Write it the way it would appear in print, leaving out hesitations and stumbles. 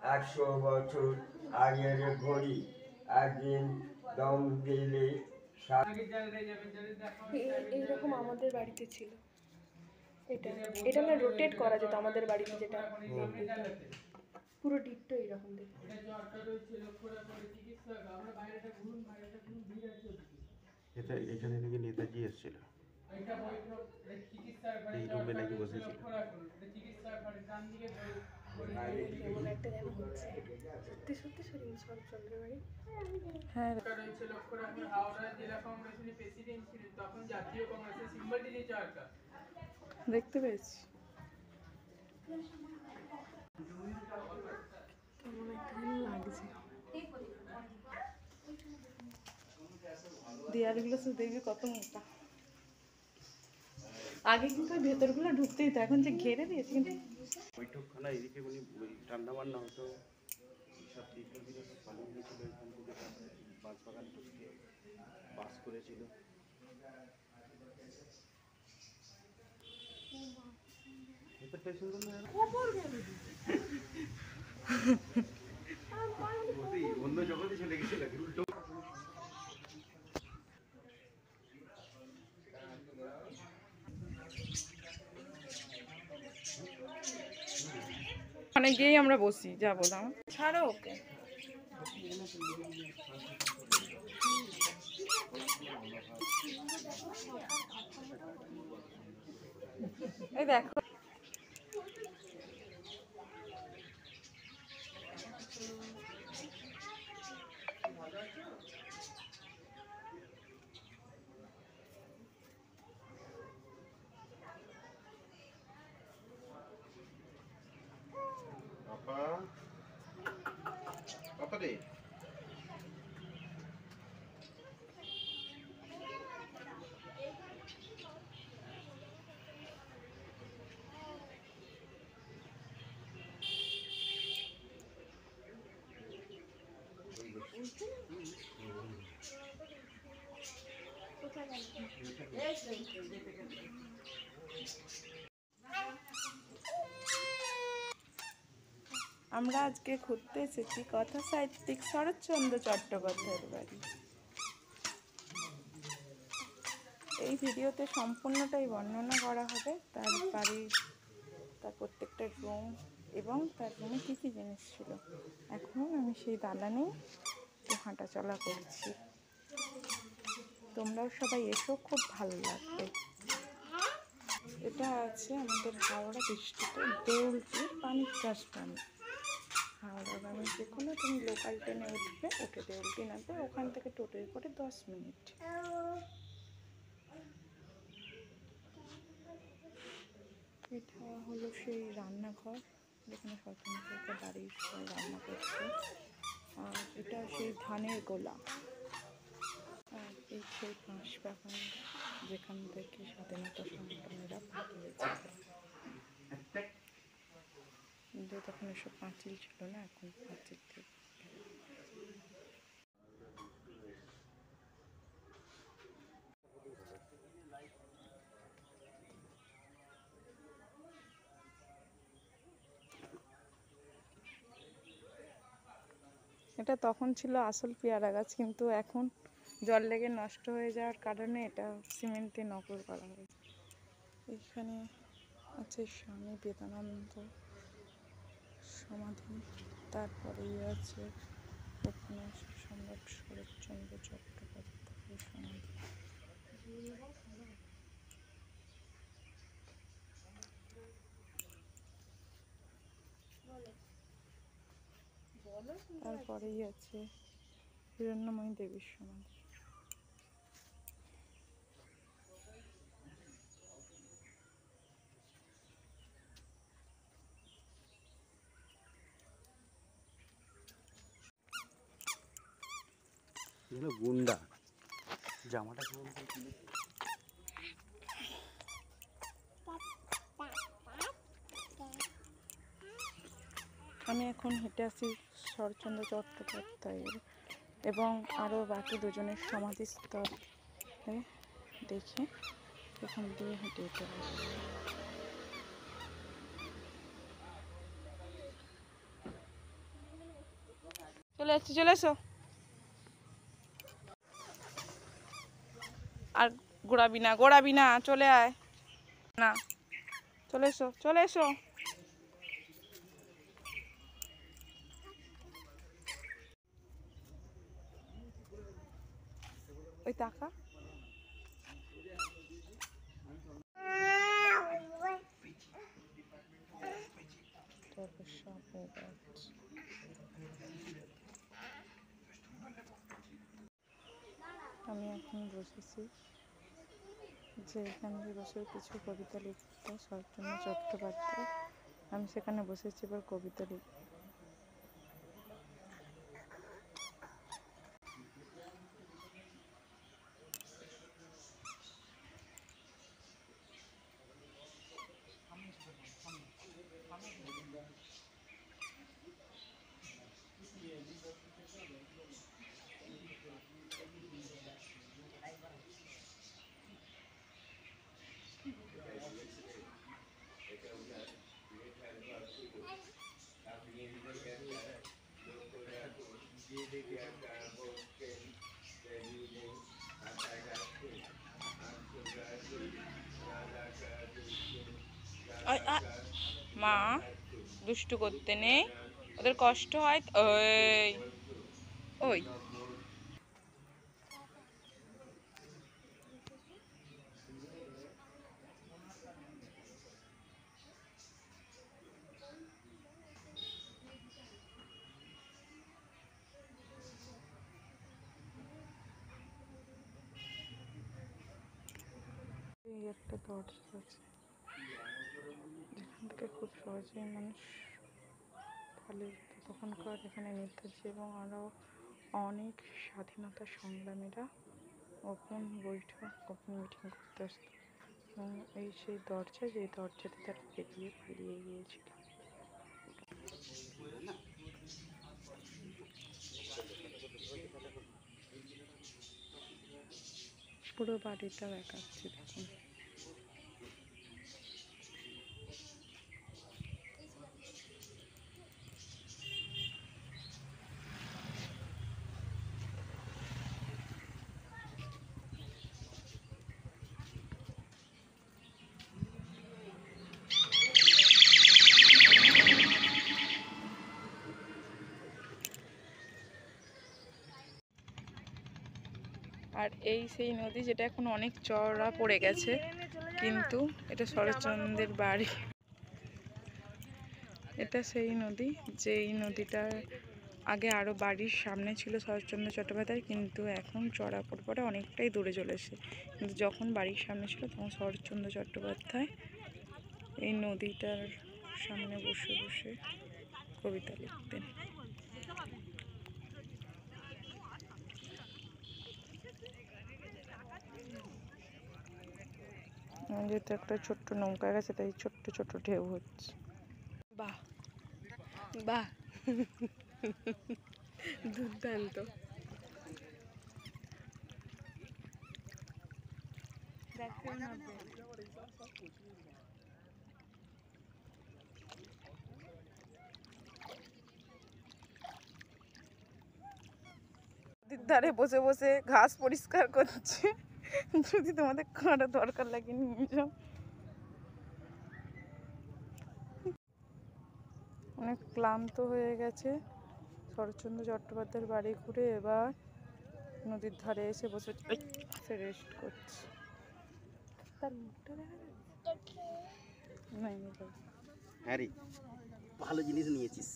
100 বছর আগের ঘড়ি, একদিন দম দিলে এইরকম আমাদের বাড়িতে ছিল। এটা এটা না রোটেট করা যেত আমাদের বাড়িতে, যেটা পুরো ডিট্টো এইরকম দেখতে। এটা এখানে নাকি নেতাজি এসেছিল, এই রুমে নাকি বসেছিল। কেমন একটা যেন হচ্ছে, সত্যি সত্যি শরৎচন্দ্রের বাড়ি। হ্যাঁ, রয়েছে লক্ষ্য রাখুন হাওড়া জেলা কংগ্রেসের প্রেসিডেন্ট ছিলেন তখন জাতীয় কংগ্রেসের সিম্বলটি যে চরকা। দেখতে পেয়েছি কেমন একটা লাগছে। দেয়ালগুলো শুধু দেখবি কত মোটা। আগে কিন্তু ভেতরগুলো ঢুকতেই তো, এখন যে ঘেরে দিয়েছে। কিন্তু বৈঠকখানা এদিকে উনি ঠান্ডা মান্না হতো, সব তীর্থবিরা সব পালিয়ে গিয়েছিল এখান থেকে, বাঁশ বাগান ঢুকে বাস করেছিল। ভেতরটাই সুন্দর না, অন্য জগতে চলে গেছিল উল্টো। ওখানে গিয়েই আমরা বসি, যাবো না ছাড়ো ওকে। এই দেখো পাপা, পাপা রে, আমরা আজকে ঘুরতে এসেছি কথা সাহিত্যিক শরৎচন্দ্র চট্টোপাধ্যায়ের বাড়ি। এই ভিডিওতে সম্পূর্ণটাই বর্ণনা করা হবে তার বাড়ির, তার প্রত্যেকটা রুম এবং তার রুমে কী কী জিনিস ছিল। এখন আমি সেই দালানেই হাঁটাচলা করছি, তোমরাও সবাই এসো, খুব ভালো লাগবে। এটা আছে আমাদের হাওড়া ডিস্ট্রিক্টের দেউলটির পানির স্ট্যান্ড। হাওড়াগামী যে কোনো তুমি লোকাল ট্রেনে উঠবে, উঠে দেউলটি নামবে, ওখান থেকে টোটোয় করে 10 মিনিট। এটা হলো সেই রান্নাঘর যেখানে স্বতন্ত্রকে বাড়ির সবাই রান্না করছে। আর এটা সেই ধানের গোলা। আর এই সেই বাঁশ বাগান যেখান থেকে স্বাধীনতা সংগ্রামীরা পাঠিয়েছে। কিন্তু তখন এসব পাঁচিল ছিল না, এখন পাঁচিল থেকে। এটা তখন ছিল আসল পেয়ারা গাছ, কিন্তু এখন জল লেগে নষ্ট হয়ে যাওয়ার কারণে এটা সিমেন্টে নকল করা হয়েছে। এখানে আছে স্বামী বেদানন্দ সমাধি, তারপরেই আছে উপন্যাসিক সম্রাট শরৎচন্দ্র চট্টোপাধ্যায়ের সমাধি। তারপরেই আছে হিরণ্যময়ী দেবীর সমাধি। এগুলো গুন্ডা, জামাটা কেমন করে। আমি এখন হেঁটে আসি শরৎচন্দ্র চট্টোপাধ্যায়ের এবং আরও বাকি দুজনের সমাধিস্থল দেখে এখান দিয়ে হেঁটে হেঁটে আসি। চলে এসো, চলে এসো। আর গোড়াবি না, চলে আয় না, চলে এসো, চলে এসো। ওই টাকা আমি এখন বসেছি যে এখানে বসে কিছু কবিতা লিখতে শরৎচন্দ্র চট্টোপাধ্যায়, আমি সেখানে বসেছি এবার কবিতা লিখতে। মা দুষ্টু করতে নেই, ওদের কষ্ট হয়। ওই ওই একটা দরজা আছে যেখান থেকে খুব সহজেই মানুষ পালিয়ে যেত তখনকার এখানে নেতাজি এবং আরও অনেক স্বাধীনতা সংগ্রামীরা গোপন বৈঠক, গোপন মিটিং করতে আসতো এবং এই সেই দরজা, যেই দরজাতে তারা বেরিয়ে পালিয়ে গিয়েছিল। পুরো বাড়িটা দেখাচ্ছি দেখুন। আর এই সেই নদী যেটা এখন অনেক চওড়া পড়ে গেছে, কিন্তু এটা শরৎচন্দ্রের বাড়ি। এটা সেই নদী, যেই নদীটা আগে আরও বাড়ির সামনে ছিল শরৎচন্দ্র চট্টোপাধ্যায়, কিন্তু এখন চড়া পড়ে অনেকটাই দূরে চলে এসেছে। কিন্তু যখন বাড়ির সামনে ছিল তখন শরৎচন্দ্র চট্টোপাধ্যায় এই নদীটার সামনে বসে বসে কবিতা লিখতেন। যেহেতু একটা ছোট্ট নৌকা গেছে তাই ছোট্ট ছোট্ট ঢেউ হচ্ছে। বাহ বাহ, দুর্দান্ত। নদীর ধারে বসে বসে ঘাস পরিষ্কার করছে, যদি তোমাদের কারো দরকার লাগে নিয়ে যাও। অনেক ক্লান্ত হয়ে গেছে শরৎচন্দ্র চট্টোপাধ্যায়ের বাড়ি ঘুরে, এবার নদীর ধারে এসে বসে রেস্ট করছে। তার মুখটা দেখা যাচ্ছে। হ্যাঁ রে, ভালো জিনিস নিয়েছিস।